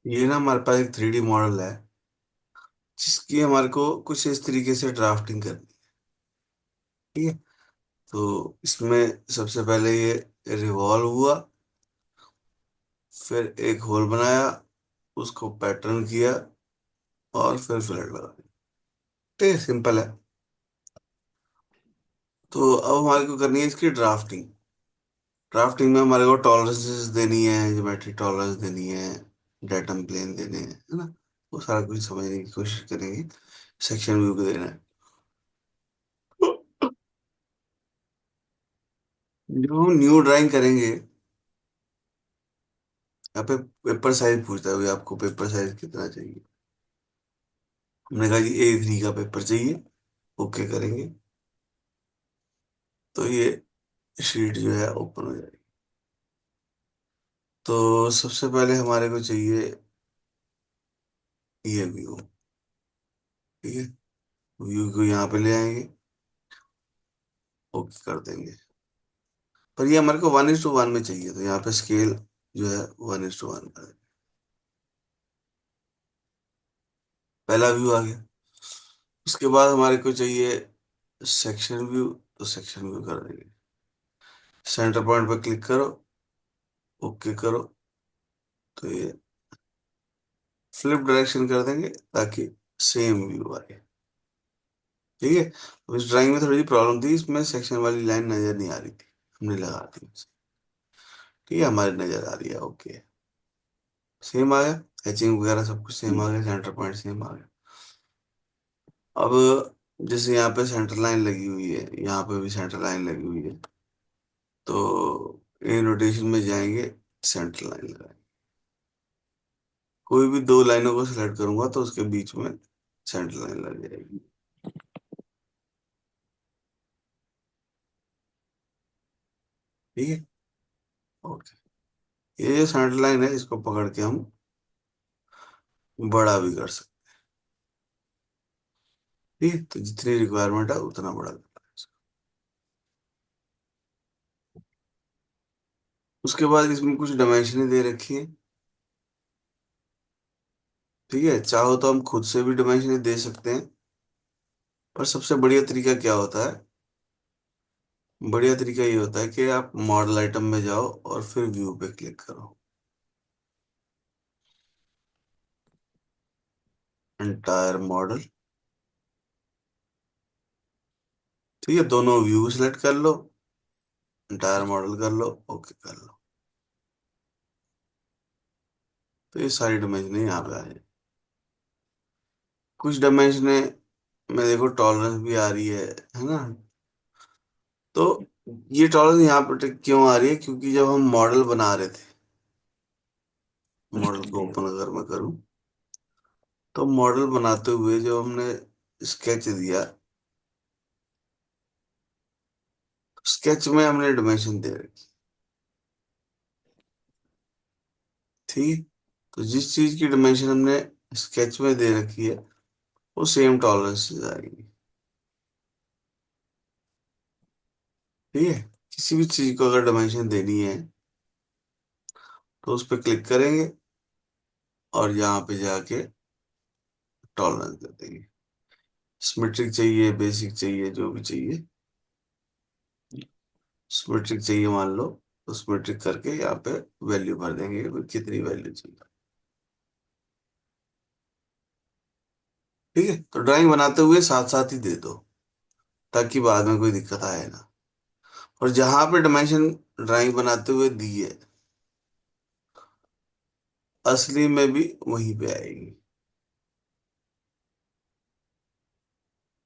ये ना हमारे पास एक 3D मॉडल है, जिसकी हमारे को कुछ इस तरीके से ड्राफ्टिंग करनी है। ठीक है। तो इसमें सबसे पहले ये रिवॉल्व हुआ, फिर एक होल बनाया, उसको पैटर्न किया, और फिर फिलर लगा दी। ठीक है, सिंपल है। तो अब हमारे को करनी है इसकी ड्राफ्टिंग। ड्राफ्टिंग में हमारे को टॉलरेंसेस देनी है, ज्योमेट्री टॉलरेंस देनी है, डेटम प्लेन देने हैं, है ना। वो सारा कुछ समझने की कोशिश करेंगे। सेक्शन व्यू को देना है। जो हम न्यू ड्राइंग करेंगे, यहाँ पे पेपर साइज पूछता है, भाई आपको पेपर साइज कितना चाहिए। हमने कहा जी A3 का पेपर चाहिए। ओके करेंगे तो ये शीट जो है ओपन हो जाएगी। तो सबसे पहले हमारे को चाहिए ये व्यू। ठीक है, व्यू को यहाँ पे ले आएंगे, ओके कर देंगे। पर ये हमारे को 1:1 में चाहिए, तो यहाँ पे स्केल जो है 1:1 का है। पहला व्यू आ गया। उसके बाद हमारे को चाहिए सेक्शन व्यू, तो सेक्शन व्यू कर देंगे। सेंटर पॉइंट पर क्लिक करो, ओके करो। तो ये फ्लिप डायरेक्शन कर देंगे ताकि सेम व्यू आए। ठीक है। तो इस ड्राइंग में थोड़ी सी प्रॉब्लम थी, इसमें सेक्शन वाली लाइन नजर नहीं आ रही थी, हमने लगा दी उसे। ठीक है, हमारी नजर आ रही है, ओके। सेम आ गया, एचिंग वगैरह सब कुछ सेम आ गया, सेंटर पॉइंट सेम आ गया। अब जैसे यहाँ पे सेंटर लाइन लगी हुई है, यहाँ पे भी सेंटर लाइन लगी हुई है, तो इन रोटेशन में जाएंगे, सेंटर लाइन लगाएंगे। कोई भी दो लाइनों को सिलेक्ट करूंगा तो उसके बीच में सेंटर लाइन लग जाएगी। ठीक है, ओके। ये जो सेंटर लाइन है, इसको पकड़ के हम बड़ा भी कर सकते हैं। ठीक है, तो जितनी रिक्वायरमेंट है उतना बड़ा कर सकते हैं। उसके बाद इसमें कुछ डायमेंशनें दे रखी है। ठीक है, चाहो तो हम खुद से भी डायमेंशनें दे सकते हैं, पर सबसे बढ़िया तरीका क्या होता है? बढ़िया तरीका ये होता है कि आप मॉडल आइटम में जाओ और फिर व्यू पे क्लिक करो, एंटायर मॉडल। ठीक है, दोनों व्यू सेलेक्ट कर लो, एंटायर मॉडल कर लो, ओके कर लो। तो ये सारी डायमेंशन यहाँ पे आ जाए। कुछ डायमेंशन में देखो टॉलरेंस भी आ रही है ना। तो ये टॉलरेंस यहाँ पे क्यों आ रही है? क्योंकि जब हम मॉडल बना रहे थे, मॉडल को ओपन अगर मैं करूँ, तो मॉडल बनाते हुए जो हमने स्केच दिया, स्केच में हमने डायमेंशन दे रखी। ठीक है, तो जिस चीज की डायमेंशन हमने स्केच में दे रखी है, वो सेम टॉलरेंस आएगी। ठीक है, किसी भी चीज को अगर डायमेंशन देनी है तो उस पर क्लिक करेंगे और यहाँ पे जाके टॉलरेंस दे देंगे। सिमेट्रिक चाहिए, बेसिक चाहिए, जो भी चाहिए। सिमेट्रिक चाहिए मान लो, तो सिमेट्रिक करके यहाँ पे वैल्यू भर देंगे कि कितनी वैल्यू चाहिए। ठीक है, तो ड्राइंग बनाते हुए साथ साथ ही दे दो, ताकि बाद में कोई दिक्कत आए ना। और जहां पे डायमेंशन ड्राइंग बनाते हुए दी है, असली में भी वहीं पे आएगी।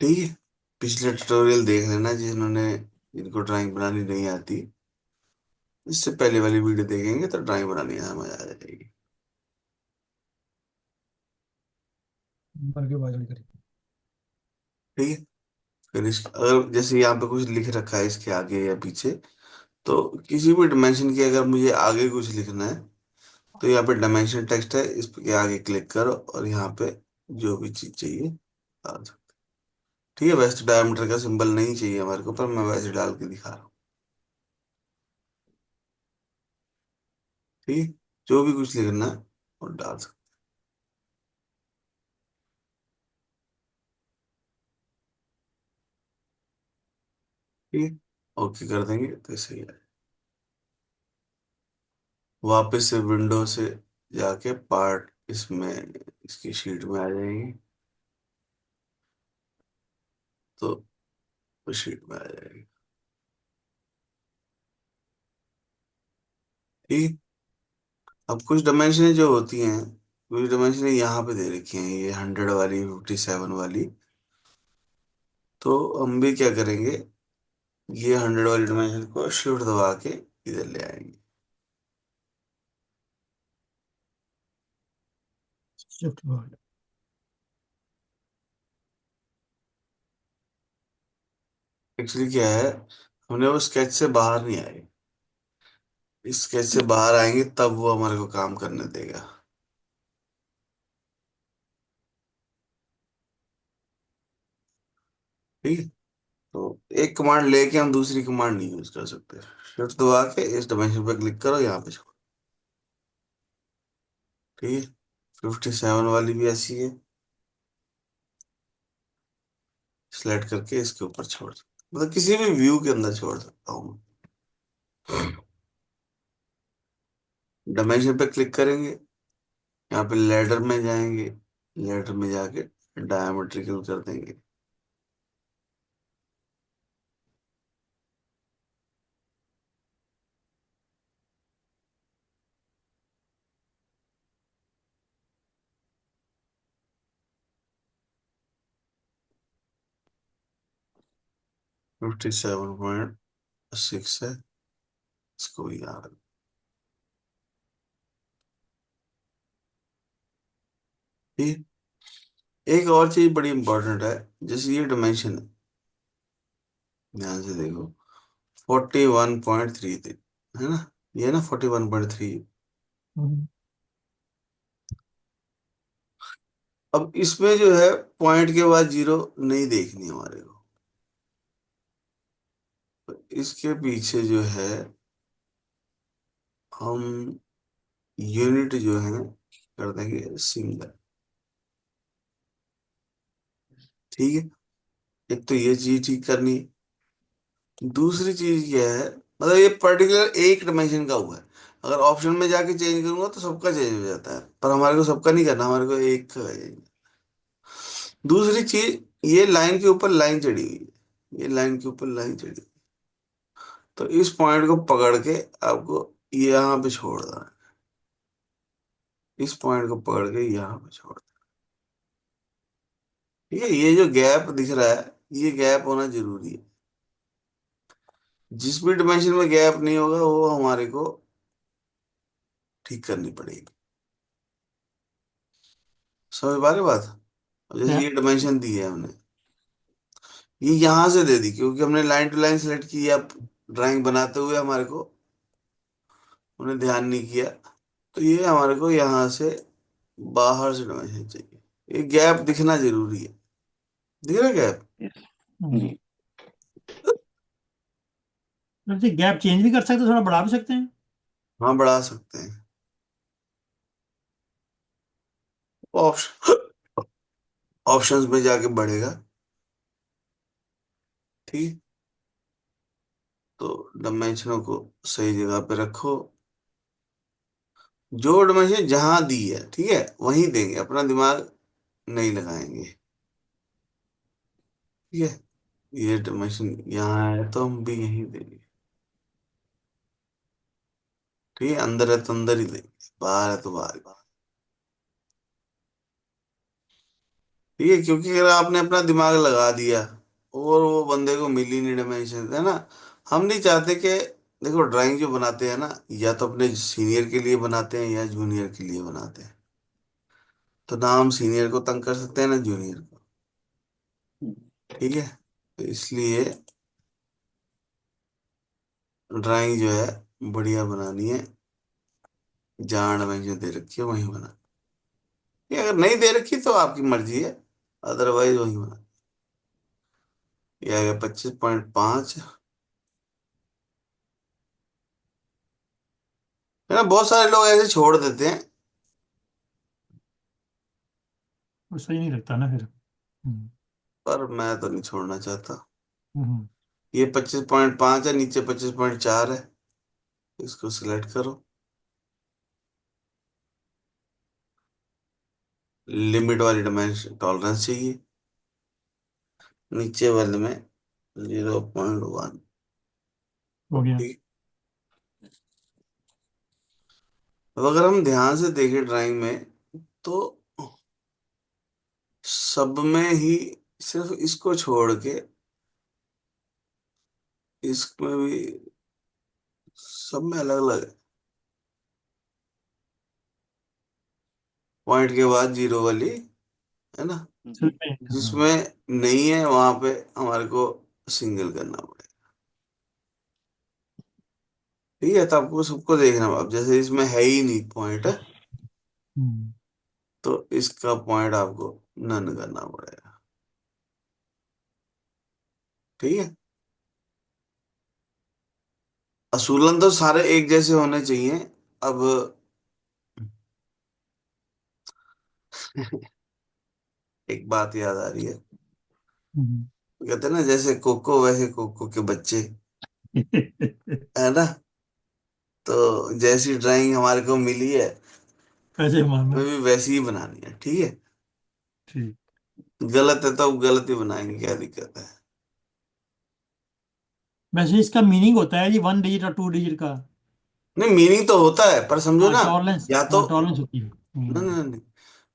ठीक है, पिछले ट्यूटोरियल देख लेना जिन्होंने, जिनको ड्राइंग बनानी नहीं आती, इससे पहले वाली वीडियो देखेंगे तो ड्राइंग बनानी समझ आ जाएगी। बन के बाजल करी। ठीक है, फिर अगर जैसे यहाँ पे कुछ लिख रखा है इसके आगे या पीछे, तो किसी भी डायमेंशन की अगर मुझे आगे कुछ लिखना है, तो यहाँ पे डायमेंशन टेक्स्ट है, इस पे आगे क्लिक करो और यहाँ पे जो भी चीज चाहिए डाल दो। ठीक है, वैसे तो डायमीटर का सिंबल नहीं चाहिए हमारे को, पर मैं वैसे डाल के दिखा रहा हूँ। ठीक है, जो भी कुछ लिखना है वो डाल सकते ठीक, ओके कर देंगे तो सही है। वापस से विंडो से जाके पार्ट इसमें, इसकी शीट में आ जाएंगे, तो शीट में आ जाएगी। ठीक। अब कुछ डायमेंशन जो होती हैं, कुछ डायमेंशन यहाँ पे दे रखी हैं, ये 100 वाली, 57 वाली। तो हम भी क्या करेंगे, ये 100 वाली डायमेंशन को शिफ्ट दबा के इधर ले आएंगे। Shift word. एक्चुअली क्या है, हमने वो स्केच से बाहर नहीं आए, इस स्केच से बाहर आएंगे तब वो हमारे को काम करने देगा। ठीक है। तो एक कमांड लेके हम दूसरी कमांड नहीं यूज कर सकते। शिफ्ट दबा के इस डायमेंशन पे क्लिक करो, यहाँ पे छोड़ो। ठीक है। 57 वाली भी ऐसी है, सिलेक्ट करके इसके ऊपर छोड़ सकते, मतलब किसी भी व्यू के अंदर छोड़ सकता हूँ। डायमेंशन पे क्लिक करेंगे, यहाँ पे लेडर में जाएंगे, लेडर में जाके डायमेट्रिकल कर देंगे। 57.6 है, इसको भी यहाँ रख। ठीक है। एक और चीज बड़ी इंपॉर्टेंट है, जैसे ये डायमेंशन है, ध्यान से देखो, 41.3 थी, है ना, ये ना 41.3। हम्म। अब इसमें जो है पॉइंट के बाद जीरो नहीं देखनी हमारे को, तो इसके पीछे जो है हम यूनिट जो है कर देंगे सिंगल। ठीक है। एक तो ये चीज ठीक करनी है। दूसरी चीज क्या है, मतलब ये पर्टिकुलर एक डायमेंशन का हुआ है, अगर ऑप्शन में जाके चेंज करूंगा तो सबका चेंज हो जाता है, पर हमारे को सबका नहीं करना, हमारे को एक का है। दूसरी चीज, ये लाइन के ऊपर लाइन चढ़ी हुई है, ये लाइन के ऊपर लाइन चढ़ी हुई है, तो इस पॉइंट को पकड़ के आपको यहाँ पे छोड़ देना है, इस पॉइंट को पकड़ के यहाँ पे छोड़ देना। ठीक है, ये जो गैप दिख रहा है, ये गैप होना जरूरी है। जिस भी डायमेंशन में गैप नहीं होगा वो हमारे को ठीक करनी पड़ेगी। समझ पा रहे बात। अब जैसे क्या? ये डायमेंशन दी है हमने, ये यहां से दे दी क्योंकि हमने लाइन टू लाइन सेलेक्ट की, अब ड्राइंग बनाते हुए हमारे को हमने ध्यान नहीं किया, तो ये हमारे को यहाँ से बाहर से डायमेंशन चाहिए। ये गैप दिखना जरूरी है, दिख रहा है गैप। जी। जी, गैप चेंज भी कर सकते हैं, थोड़ा बढ़ा भी सकते हैं। हाँ बढ़ा सकते हैं, ऑप्शन ऑप्शंस में जाके बढ़ेगा। ठीक। तो डायमेंशनों को सही जगह पे रखो, जो डायमेंशन जहां दी है ठीक है वहीं देंगे, अपना दिमाग नहीं लगाएंगे। ठीक है। ये डायमेंशन यहाँ है तो हम भी यहीं देंगे। ठीक है, अंदर है तो अंदर ही देंगे, बाहर है तो बाहर ही। ठीक है, क्योंकि अगर आपने अपना दिमाग लगा दिया और वो बंदे को मिली नहीं डायमेंशन, है ना, हम नहीं चाहते कि, देखो ड्राइंग जो बनाते हैं ना, या तो अपने सीनियर के लिए बनाते हैं या जूनियर के लिए बनाते हैं, तो ना हम सीनियर को तंग कर सकते हैं ना जूनियर को। ठीक है। तो इसलिए ड्राइंग जो है बढ़िया बनानी है, जहाँ डायमेंशन दे रखी है वहीं बना। ये अगर नहीं दे रखी तो आपकी मर्जी है, अदरवाइज वहीं बना। ये आ गया 25.5। है ना, बहुत सारे लोग ऐसे छोड़ देते हैं, वो सही नहीं लगता ना फिर। हम्म। पर मैं तो नहीं छोड़ना चाहता। हम्म। ये 25.5 है, नीचे 25.4 है। इसको सिलेक्ट करो। लिमिट वाली डायमेंशन टॉलरेंस चाहिए, नीचे वाले में 0.1। हो गया। ठीक। अब अगर हम ध्यान से देखें ड्राइंग में, तो सब में ही सिर्फ इसको छोड़ के इसमें भी सब में अलग अलग है। पॉइंट के बाद जीरो वाली, है ना? सिर्फ में, हाँ। जिसमें नहीं है वहां पे हमारे को सिंगल करना पड़ेगा। ठीक है, तो आपको सबको देखना है। अब जैसे इसमें है ही नहीं पॉइंट, हम्म। तो इसका पॉइंट आपको नन करना पड़ेगा। ठीक है। असूलन तो सारे एक जैसे होने चाहिए। अब एक बात याद आ रही है। हम्म। कहते हैं ना, जैसे कोको वैसे कोको के बच्चे, है ना? तो जैसी ड्राइंग हमारे को मिली है, कैसे हमें मारना। भी वैसी ही बनानी है। ठीक है। ठीक। गलत है तो अब गलत ही बनाएंगे, क्या दिक्कत है? वैसे इसका मीनिंग होता है जी 1 डिजिट और 2 डिजिट का। नहीं, मीनिंग तो होता है, पर समझो हाँ, ना, टॉलरेंस, या तो हाँ टॉलरेंस होती है। नहीं नहीं नहीं,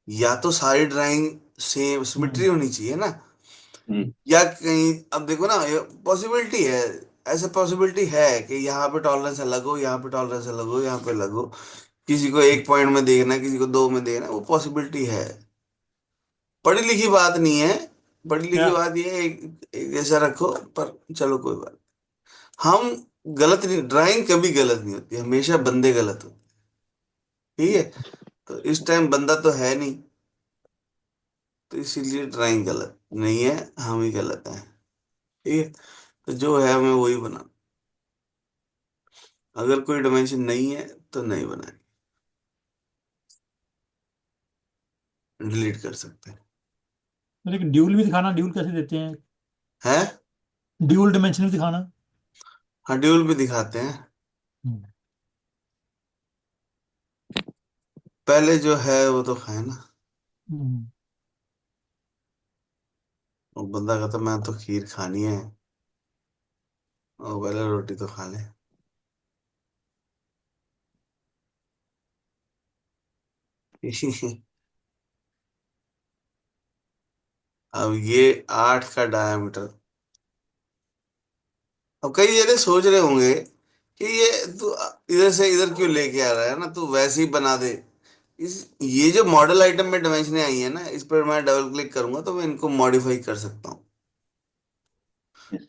या तो सारी ड्राइंग सेम सिमेट्री हम्म। होनी चाहिए ना, या कहीं अब देखो ना, पॉसिबिलिटी है, ऐसे पॉसिबिलिटी है कि यहाँ पे टॉलरेंस अलग हो, यहाँ पे टॉलरेंस अलग हो, यहाँ पे अलग हो। किसी को एक पॉइंट में देखना है, किसी को दो में देखना है, वो पॉसिबिलिटी है। पढ़ी लिखी बात नहीं है। पढ़ी क्या। लिखी बात ये है, एक जैसा रखो। पर चलो कोई बात। हम गलत नहीं, ड्राइंग कभी गलत नहीं होती, हमेशा बंदे गलत होते हैं। ठीक है। तो इस टाइम बंदा तो है नहीं, तो इसीलिए ड्राइंग गलत नहीं है, हम ही गलत हैं। ठीक है। तो जो है हमें वही बना। अगर कोई डायमेंशन नहीं है तो नहीं बनाएंगे, डिलीट कर सकते हैं। लेकिन ड्यूल भी दिखाना, ड्यूल कैसे देते हैं। है। ड्यूल डिमेंशन भी दिखाना। हाँ, ड्यूल भी दिखाते हैं। हम्म। पहले जो है वो तो खाए ना। हम्म। वो बंदा कहता मैं तो खीर खानी है, और पहले रोटी तो खा ले। अब ये 8 का डायमीटर। अब कई जने सोच रहे होंगे कि ये तू इधर से इधर क्यों लेके आ रहा है ना, तू वैसे ही बना दे। इस ये जो मॉडल आइटम में डायमेंशन आई है ना, इस पर मैं डबल क्लिक करूंगा तो मैं इनको मॉडिफाई कर सकता हूँ।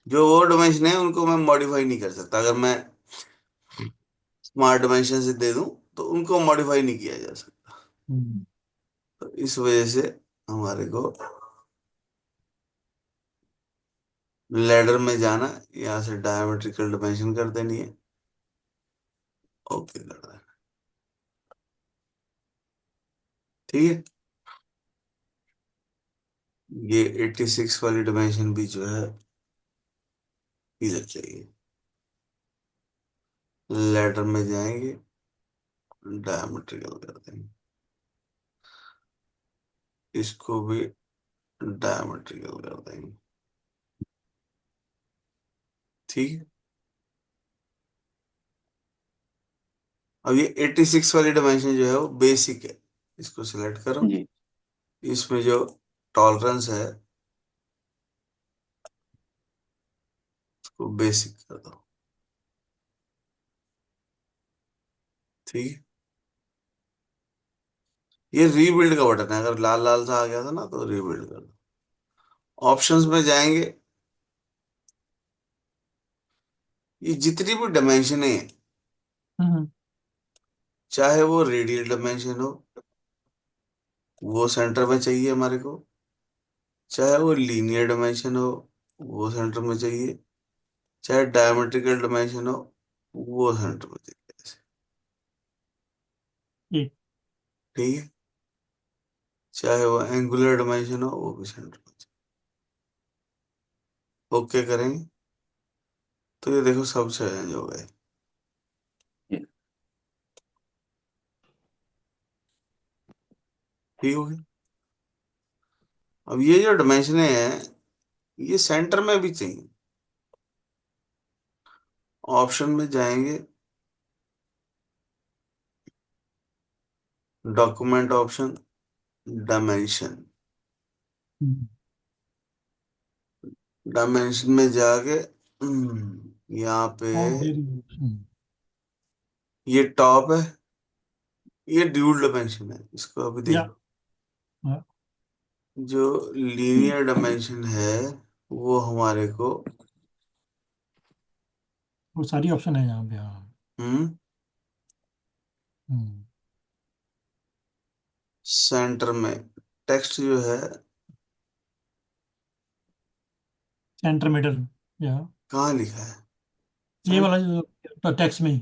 जो वो डायमेंशन है उनको मैं मॉडिफाई नहीं कर सकता। अगर मैं स्मार्ट डायमेंशन से दे दूं तो उनको मॉडिफाई नहीं किया जा सकता। हम्म। तो इस वजह से हमारे को लैडर में जाना, यहाँ से डायमेट्रिकल डायमेंशन कर देनी है। ओके कर देना। ठीक है। ये 86 वाली डायमेंशन भी जो है इधर चाहिए। लैडर में जाएंगे, डायमेट्रिकल कर देंगे, इसको भी डायमेट्रिकल कर देंगे। ठीक है। अब ये 86 वाली डायमेंशन जो है वो बेसिक है, इसको सिलेक्ट करो। जी। इसमें जो टॉलरेंस है उसको बेसिक कर दो। ठीक है। ये रीबिल्ड का बटन है, अगर लाल लाल सा आ गया था ना तो रीबिल्ड कर दो। ऑप्शंस में जाएंगे, ये जितनी भी डायमेंशन है, हम्म। चाहे वो रेडियल डायमेंशन हो, वो सेंटर में चाहिए हमारे को। चाहे वो लीनियर डायमेंशन हो, वो सेंटर में चाहिए। चाहे डायमेट्रिकल डायमेंशन हो, वो सेंटर में चाहिए ऐसे। ठीक। ठीक है। चाहे वो एंगुलर डायमेंशन हो, वो भी सेंटर में चाहिए। ओके करेंगे। तो ये देखो सब चेंज हो गए। ठीक हो गया। अब ये जो डायमेंशन है ये सेंटर में भी चाहिए। ऑप्शन में जाएंगे, डॉक्यूमेंट ऑप्शन, डायमेंशन। हम्म, डायमेंशन में जाके यहाँ पे और देरी हम्म, ये टॉप है, ये ड्यूल डायमेंशन है, इसको अभी या देखो। जो लीनियर डायमेंशन है वो हमारे को वो सारी ऑप्शन है यहाँ पे। हाँ। हम्म हम्म, सेंटर में टेक्स्ट जो है सेंटर मिडल, या कहाँ लिखा है? ये सेंटर, वाला जो तो टेक्स्ट में ही,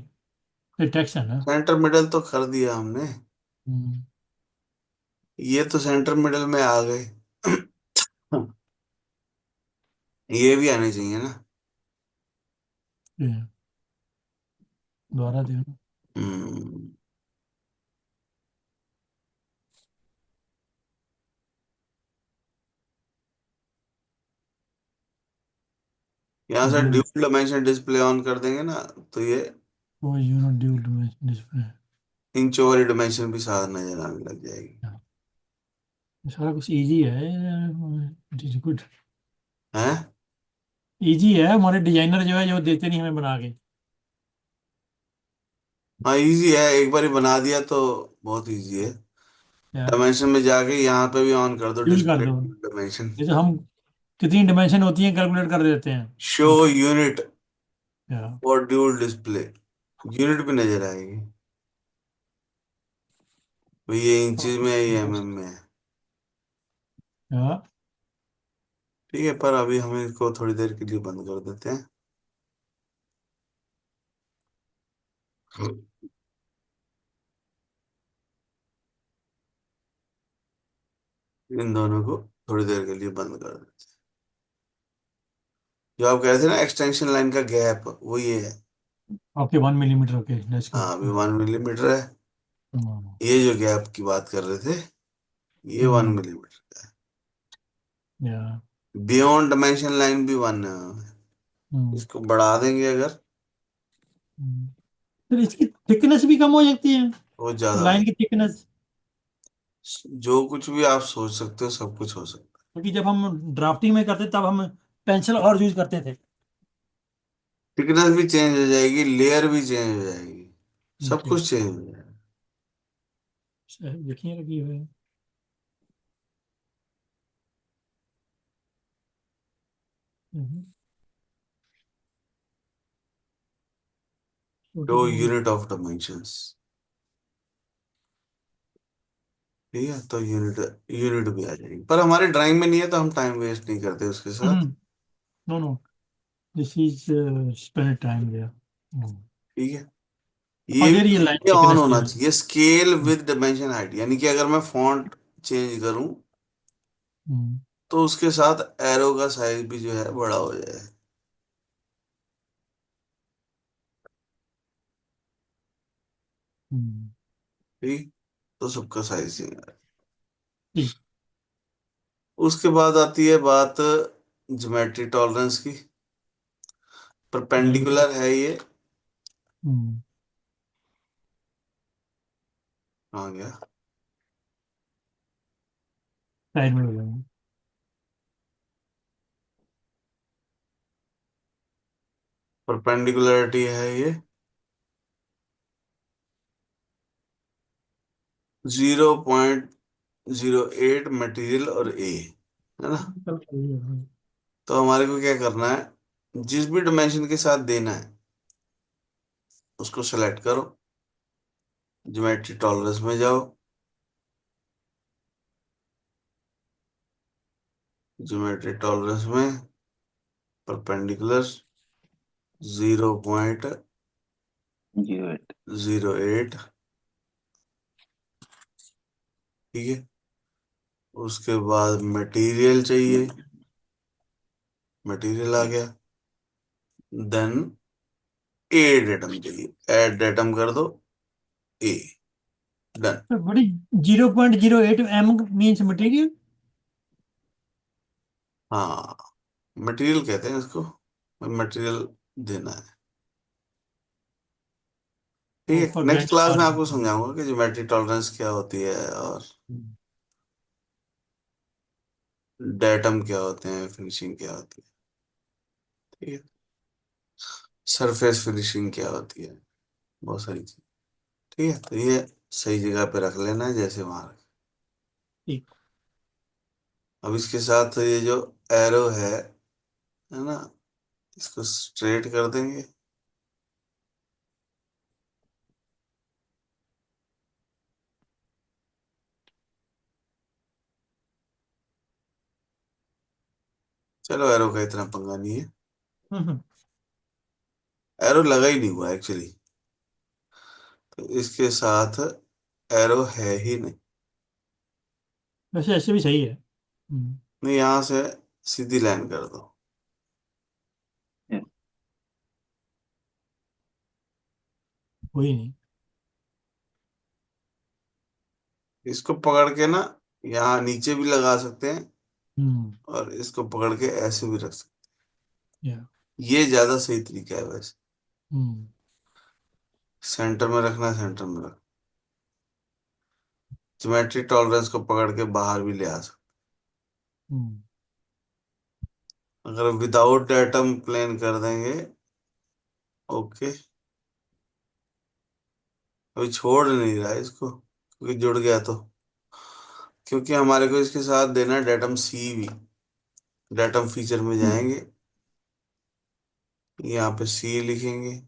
ये टेक्स्ट है ना। सेंटर मिडल तो कर दिया हमने। हम्म, ये तो सेंटर मिडल में आ गए। ये भी आने चाहिए ना। ये दोबारा देखो। हम्म यहाँ से dual, dual dimension display on कर देंगे ना, तो ये वो यूनो ड्यूल डिस्प्ले। इंचों वाली डायमेंशन भी साथ नजर आने लग जाएगी। सारा कुछ इजी है, इट इज गुड। है। इजी है, हमारे डिजाइनर जो है जो देते नहीं हमें बना के। हाँ इजी है, एक बार ही बना दिया तो बहुत इजी है। या डायमेंशन में जाके यहाँ पे भी ऑन कर दो ड्यूल कर डिस्प्ले दो, डायमेंशन। जैसे हम कितनी डिमेंशन होती है कैलकुलेट कर देते हैं। शो यूनिट या और ड्यूल डिस्प्ले, यूनिट भी नजर आएगी भाई, ये इंचज में है ये एमएम में है। या ठीक है, पर अभी हम इसको थोड़ी देर के लिए बंद कर देते हैं। इन दोनों को थोड़ी देर के लिए बंद कर देते हैं। जो आप कह रहे थे ना एक्सटेंशन लाइन का गैप, वो ये है। Okay 1 millimetre, okay let's go. हाँ अभी 1 मिलीमीटर है। ये जो गैप की बात कर रहे थे ये वन हम्म, मिलीमीटर या बियॉन्ड डायमेंशन लाइन भी वन है। हम्म, इसको बढ़ा देंगे अगर, हम्म। फिर इसकी थिकनेस भी कम हो जाती है, बहुत ज्यादा हो लाइन जाए। की थिकनेस। जो कुछ भी आप सोच सकते हो सब कुछ हो सकता क्योंकि जब हम ड्राफ्टिंग में करते तब हम पेंसिल और यूज करते थे। है। थिकनेस भी चेंज हो जाएगी, लेयर भी चेंज हो जाएगी, सब ओके, कुछ चेंज हो जाएगा। देखिए लगी हुई है। हम्म, छोटी दो सी बड़ी। Unit of dimensions. ठीक है, तो यूनिट यूनिट भी आ जाएगी, पर हमारे ड्राइंग में नहीं है तो हम टाइम वेस्ट नहीं करते उसके साथ। No no, this is spend time there. ठीक है। और ये देर भी ये लाइन ये ऑन थिकनेस जो होना है। चाहिए, स्केल विद डायमेंशन हाइट, यानी कि अगर मैं फॉन्ट चेंज करूं हम्म, तो उसके साथ एरो का साइज भी जो है बड़ा हो जाए। हम्म, ठीक, तो सबका साइज चेंज है। ठीक। उसके बाद आती है बात ज्योमेट्री टॉलरेंस की। लाइन की। परपेंडिकुलर है ये, हम्म, आ गया। साइड में हो जाएंगे। परपेंडिकुलरिटी है ये 0.08 मटेरियल और ए, है ना। चल सही है, हाँ। तो हमारे को क्या करना है, जिस भी डायमेंशन के साथ देना है उसको सेलेक्ट करो, ज्योमेट्री टॉलरेंस में जाओ, ज्योमेट्री टॉलरेंस में परपेंडिकुलर 0.08। ठीक है। उसके बाद मटेरियल चाहिए, मटेरियल आ गया। देन ए डेटम चाहिए, ऐड डेटम कर दो, ए, डन। तो बड़ी 0.08 m मीन्स मटेरियल। हाँ, मटेरियल कहते हैं इसको, मटेरियल देना है। ठीक वो है, फॉर नेक्स्ट ग्राइंड क्लास में बार। आपको समझाऊंगा कि ज्योमेट्री टॉलरेंस क्या होती है, और डेटम क्या होते हैं, फिनिशिंग क्या होती है। ठीक है, सरफेस फिनिशिंग क्या होती है, बहुत सारी चीज। ठीक है, तो ये सही जगह पे रख लेना है, जैसे वहां रख। ठीक। अब इसके साथ ये जो एरो है ना, इसको स्ट्रेट कर देंगे। चलो, एरो का इतना पंगा नहीं है, हम्म। एरो लगा ही नहीं हुआ एक्चुअली, तो इसके साथ एरो है ही नहीं। वैसे ऐसे भी सही है। नहीं, यहां से सीधी लाइन कर दो। कोई नहीं। इसको पकड़ के ना, यहाँ नीचे भी लगा सकते हैं, हम्म। और इसको पकड़ के ऐसे भी रख सकते या। हैं, ये ज्यादा सही तरीका है वैसे। हम्म। सेंटर में रखना है, सेंटर में रख। ज्योमेट्री टॉलरेंस को पकड़ के बाहर भी ले आ सकते हम्म। हैं। अगर विदाउट डेटम प्लेन कर देंगे, ओके, अभी छोड़ नहीं रहा है इसको, क्योंकि जुड़ गया तो, क्योंकि हमारे को इसके साथ देना है डेटम सी भी। डेटम फीचर में जाएंगे, यहाँ पे सी लिखेंगे,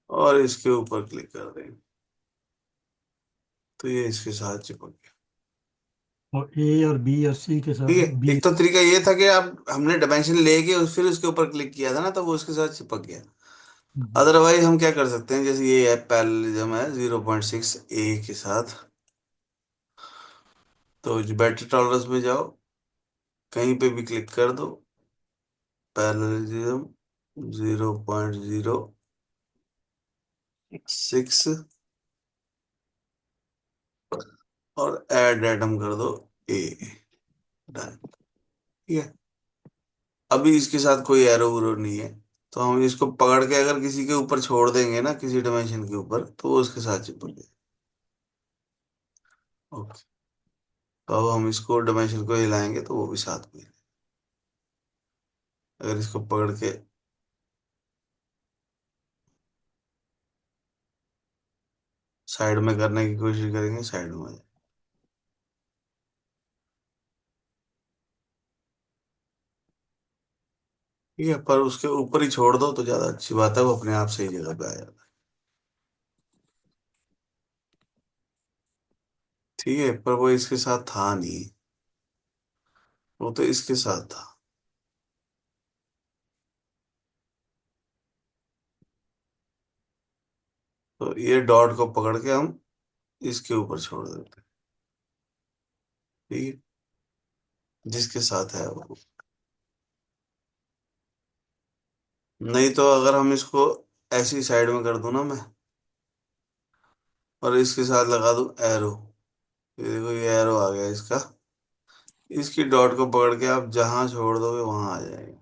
और इसके ऊपर क्लिक कर देंगे, तो ये इसके साथ चिपक गया। और ए और बी और सी के ठीक साथ है, बी। एक तो तरीका ये था कि आप हमने डायमेंशन लेके फिर उसके ऊपर क्लिक किया था ना, तो वो उसके साथ चिपक गया। हम्म। अदरवाइज हम क्या कर सकते हैं, जैसे ये है पैरेललिज्म है 0.6 ए के साथ, तो बैटरी टॉलरेंस में जाओ, कहीं पे भी क्लिक कर दो, पैरेललिज्म 0.06, और ऐड एटम कर दो, ए, डन। ठीक है, अभी इसके साथ कोई एरो उरो नहीं है, तो हम इसको पकड़ के अगर किसी के ऊपर छोड़ देंगे ना, किसी डायमेंशन के ऊपर, तो वो उसके साथ चिपक जाए। ओके, तो अब हम इसको डायमेंशन को हिलाएंगे तो वो भी साथ में हिलेगा। अगर इसको पकड़ के साइड में करने की कोशिश करेंगे, साइड में आ जाए। ठीक है, पर उसके ऊपर ही छोड़ दो तो ज्यादा अच्छी बात है, वो अपने आप सही जगह पे आ जाता है। ठीक है, पर वो इसके साथ था नहीं, वो तो इसके साथ था, तो ये डॉट को पकड़ के हम इसके ऊपर छोड़ देते हैं। ठीक है, जिसके साथ है वो। नहीं तो अगर हम इसको ऐसी साइड में कर दूं ना मैं, और इसके साथ लगा दूं एरो, ये देखो ये एरो आ गया इसका, इसकी डॉट को पकड़ के आप जहां छोड़ दोगे वहां आ जाएगा,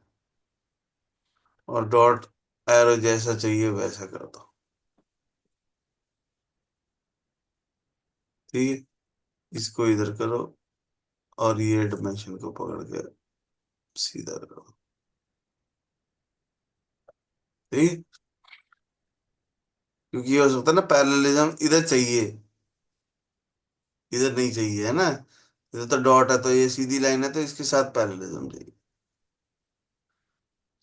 और डॉट एरो जैसा चाहिए वैसा कर दो। ठीक है, इसको इधर करो, और ये डायमेंशन को पकड़ के सीधा करो। ठीक है, क्योंकि ये हो सकता है ना पैरेललिज्म इधर चाहिए, इधर नहीं चाहिए, है ना, इधर तो डॉट है, तो ये सीधी लाइन है, तो इसके साथ पैरेललिज्म चाहिए।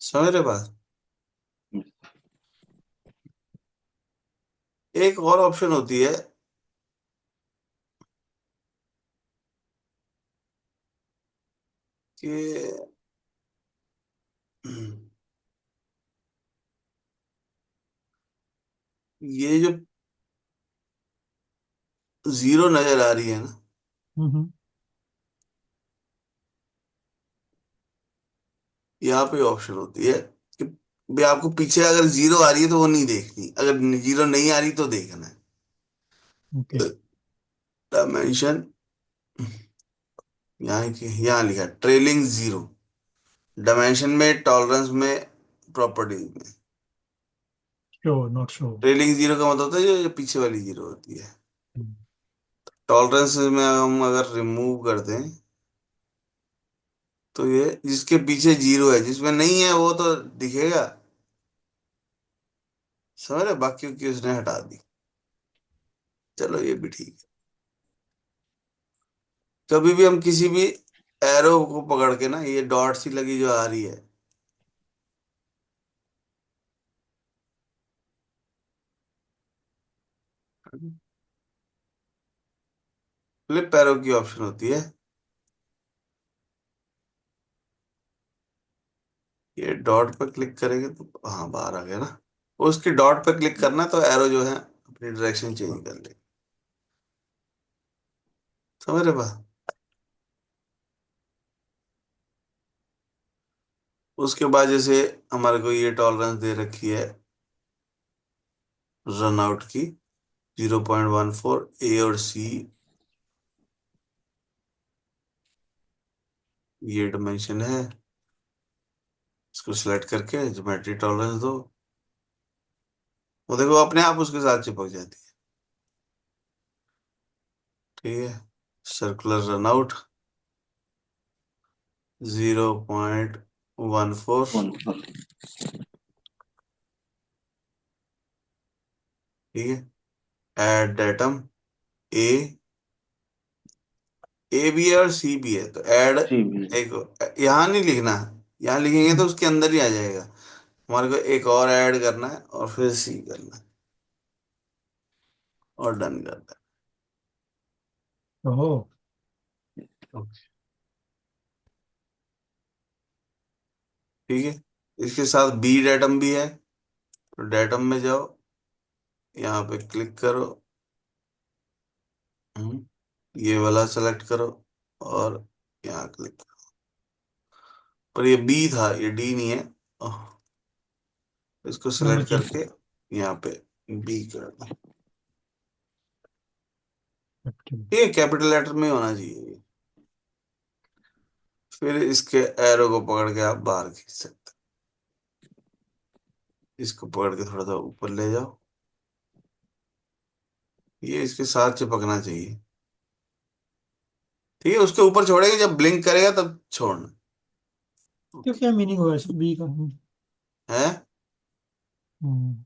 समझ रहे बात। एक और ऑप्शन होती है कि ये जो जीरो नजर आ रही है ना, हम्म। यहाँ पे ऑप्शन होती है कि भी आपको पीछे अगर जीरो आ रही है तो वो नहीं देखनी, अगर जीरो नहीं आ रही तो देखना है। ओके। डायमेंशन, यहाँ लिखा ट्रेलिंग जीरो, डायमेंशन में, टॉलरेंस में, प्रॉपर्टीज में। Show not show. Trailing zero का मतलब होता है जो पीछे वाली जीरो होती है। टॉलरेंस में हम अगर रिमूव कर दें तो ये जिसके पीछे जीरो है, जिसमें नहीं है वो तो दिखेगा, समझ रहे, बाकी की उसने हटा दी। चलो ये भी ठीक है। कभी भी हम किसी भी एरो को पकड़ के ना, ये डॉट सी लगी जो आ रही है, फ्लिप एरो की ऑप्शन होती है। ये डॉट पर क्लिक करेंगे तो हाँ बाहर आ गया ना, उसकी डॉट पर क्लिक करना तो एरो जो है अपनी डायरेक्शन चेंज कर ले। समझ रहे बा। उसके बाद जैसे हमारे को ये टॉलरेंस दे रखी है रन आउट की, 0.14, ए और सी, ये डायमेंशन है। इसको सिलेक्ट करके ज्योमेट्री टॉलरेंस दो, वो देखो अपने आप उसके साथ चिपक जाती है। ठीक है, सर्कुलर रन आउट 0.14। ठीक है, एड डेटम, ए, ए भी है और सी भी है, तो ऐड जी भी। एक, यहाँ नहीं लिखना, यहाँ लिखेंगे तो उसके अंदर ही आ जाएगा। हमारे को एक और ऐड करना है और फिर सी करना है और डन करना ओह। है। ठीक है, इसके साथ बी डेटम भी है, तो डेटम में जाओ, यहाँ पे क्लिक करो, ये वाला सेलेक्ट करो और यहाँ क्लिक करो। पर ये बी था, ये डी नहीं है। ओह, इसको नंबर सेलेक्ट चेंज। करके यहाँ पे बी कर दो। ठीक है, कैपिटल लेटर में होना चाहिए ये। फिर इसके एरो को पकड़ के आप बाहर खींच सकते हैं, इसको पकड़ के थोड़ा सा ऊपर ले जाओ, ये इसके साथ चिपकना चाहिए। ठीक है, उसके ऊपर छोड़ेंगे, जब ब्लिंक करेगा तब छोड़ना। तो ओके। क्या मीनिंग हुआ इस बी का? है, हम्म।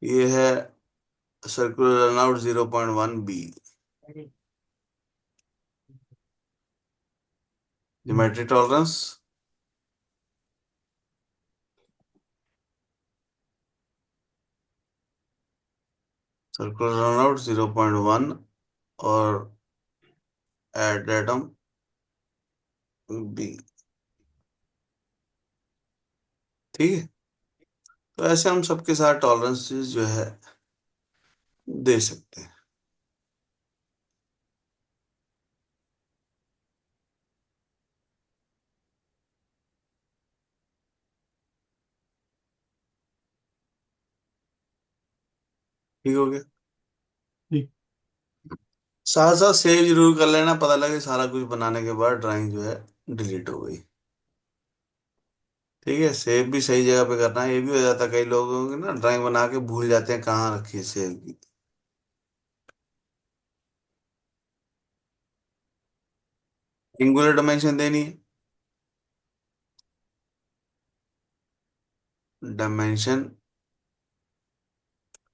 ये है circular runout 0.1 B, geometry tolerance, circular runout 0.1 और एड डेटम बी। ठीक है, तो ऐसे हम सबके साथ टॉलरेंसेस जो है दे सकते हैं। ठीक हो गया। ठीक। साथ साथ सेव जरूर कर लेना, पता लगे सारा कुछ बनाने के बाद ड्राइंग जो है डिलीट हो गई। ठीक है, सेव भी सही जगह पे करना है, ये भी हो जाता है कई लोगों की ना, ड्राइंग बना के भूल जाते हैं कहाँ रखी है सेव की। एंगुलर डायमेंशन देनी है, डायमेंशन,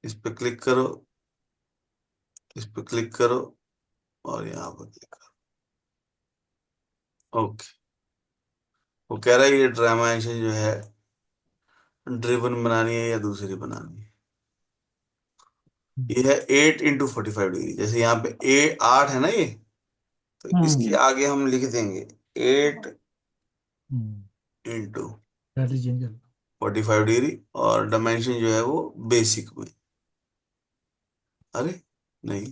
इस पे क्लिक करो, इस पे क्लिक करो और यहाँ पर क्लिक करो। ओके, वो कह रहा है ये डायमेंशन जो है ड्रिवन बनानी है या दूसरी बनानी है। ये है 8 × 45 डिग्री, जैसे यहाँ पे ए 8 है ना ये, तो इसके हम्म। आगे हम लिख देंगे 8 × पहले चेंज कर। 45 डिग्री, और डायमेंशन जो है वो बेसिक में। अरे नहीं,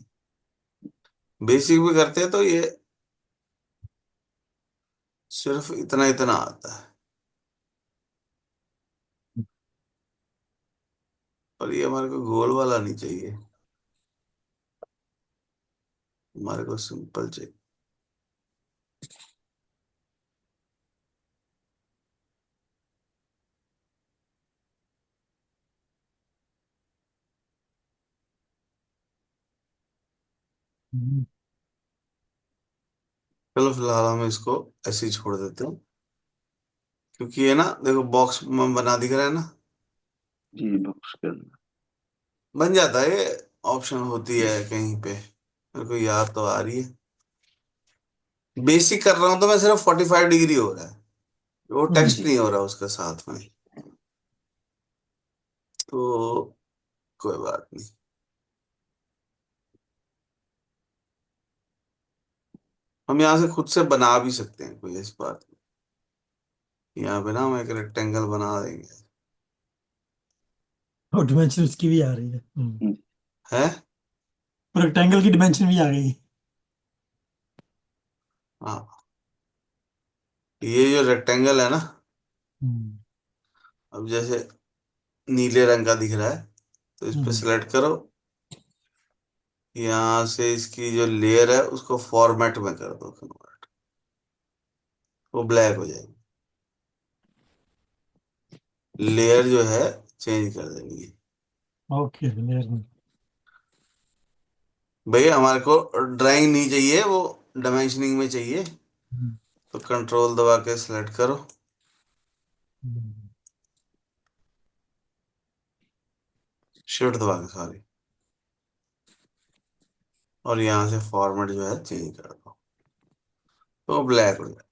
बेसिक में करते हैं तो ये सिर्फ इतना इतना आता है। और ये हमारे को गोल वाला नहीं चाहिए, हमारे को सिंपल चाहिए। हम्म, चलो फिलहाल हम इसको ऐसे ही छोड़ देते हैं, क्योंकि ये ना देखो बॉक्स बना दिख रहा है ना, जी बॉक्स के अंदर। बन जाता है ये। ऑप्शन होती है कहीं पे, मेरे को याद तो आ रही है। बेसिक कर रहा हूं तो मैं सिर्फ 45 डिग्री हो रहा है, वो टेक्स्ट जी। नहीं हो रहा उसके साथ में। तो कोई बात नहीं। हम यहाँ से खुद से बना भी सकते हैं, कोई ऐसी बात नहीं। यहाँ पे ना हम एक रेक्टेंगल बना देंगे। और डिमेंशन उसकी भी आ रही है। हम्म, है। रेक्टेंगल की डिमेंशन भी आ गई। हाँ, ये जो रेक्टेंगल है ना, हम्म, अब जैसे नीले रंग का दिख रहा है, तो इस पे हम्म, सिलेक्ट करो। यहाँ से इसकी जो लेयर है उसको फॉर्मेट में कर दो कन्वर्ट, वो ब्लैक हो जाएगी। लेयर जो है चेंज कर देनी है। ओके लेयर में। भैया हमारे को ड्राइंग नहीं चाहिए, वो डायमेंशनिंग में चाहिए। हम्म, तो कंट्रोल दबा के सिलेक्ट करो, हम्म, शिफ्ट दबा के सॉरी, और यहाँ से फॉर्मेट जो है चेंज कर दो, तो ब्लैक हो जाए।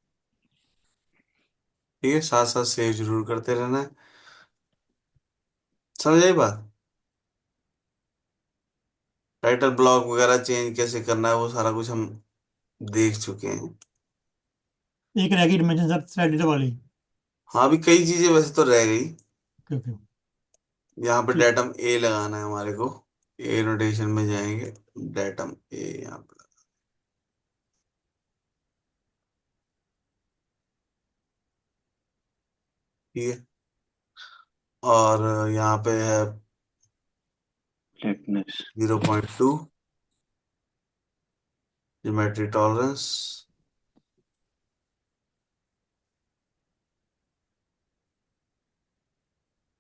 ठीक है, साथ साथ सेव जरूर करते रहना है। समझ आई बात। टाइटल ब्लॉक वगैरह चेंज कैसे करना है वो सारा कुछ हम देख चुके हैं। एक रह गई डिमेंशन सर, थ्रेडेड वाली। हाँ, अभी कई चीजें वैसे तो रह गई। Okay okay. यहाँ पे ठीक। डेटम ए लगाना है हमारे को। ए नोटेशन में जाएंगे, डेटम ए यहाँ पे। ठीक है। और यहाँ पे है फ्लैटनेस। 0.2 geometry tolerance.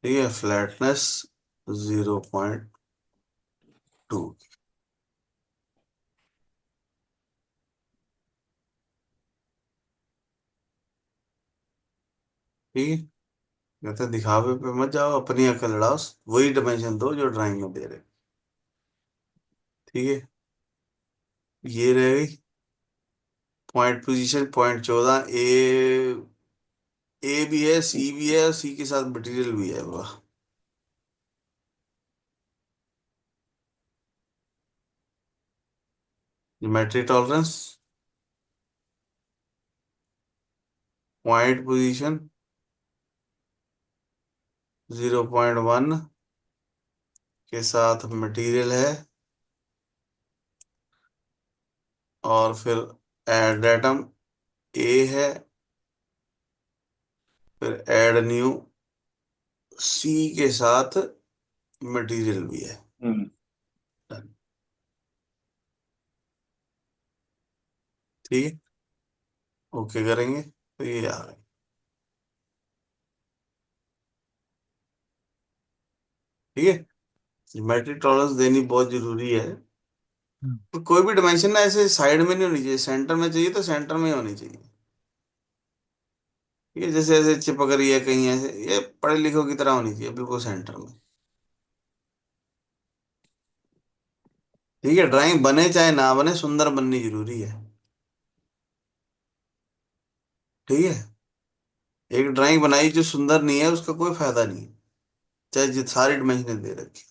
ठीक है, फ्लैटनेस 0.2। ठीक है। कहते हैं दिखावे पे मत जाओ, अपनी अकल लड़ाओ, वही डायमेंशन दो जो ड्राइंग में दे रहे। ठीक है, ये रह गई। पॉइंट पोजीशन पॉइंट 14, ए। ए भी है, सी भी है, और सी के साथ मटेरियल भी है। वाह। ज्योमेट्री टॉलरेंस, पॉइंट पोजीशन 0.1 के साथ मटेरियल है, और फिर एड एटम ए है, फिर ऐड न्यू सी के साथ मटेरियल भी है। हम्म। Done। ठीक है, ओके करेंगे तो ये आ गए। ठीक है, ज्योमेट्री टॉलरेंस देनी बहुत जरूरी है। हम्म, तो कोई भी डायमेंशन ना ऐसे साइड में नहीं होनी चाहिए, सेंटर में चाहिए तो सेंटर में ही होनी चाहिए। ठीक है, जैसे ऐसे चिपक रही है कहीं ऐसे, ये पढ़े लिखों की तरह होनी चाहिए बिल्कुल सेंटर में। ठीक है, ड्राइंग बने चाहे ना बने, सुंदर बननी जरूरी है। ठीक है, एक ड्राइंग बनाई जो सुंदर नहीं है उसका कोई फायदा नहीं है, चाहे जित सारी डायमेंशन दे रखी।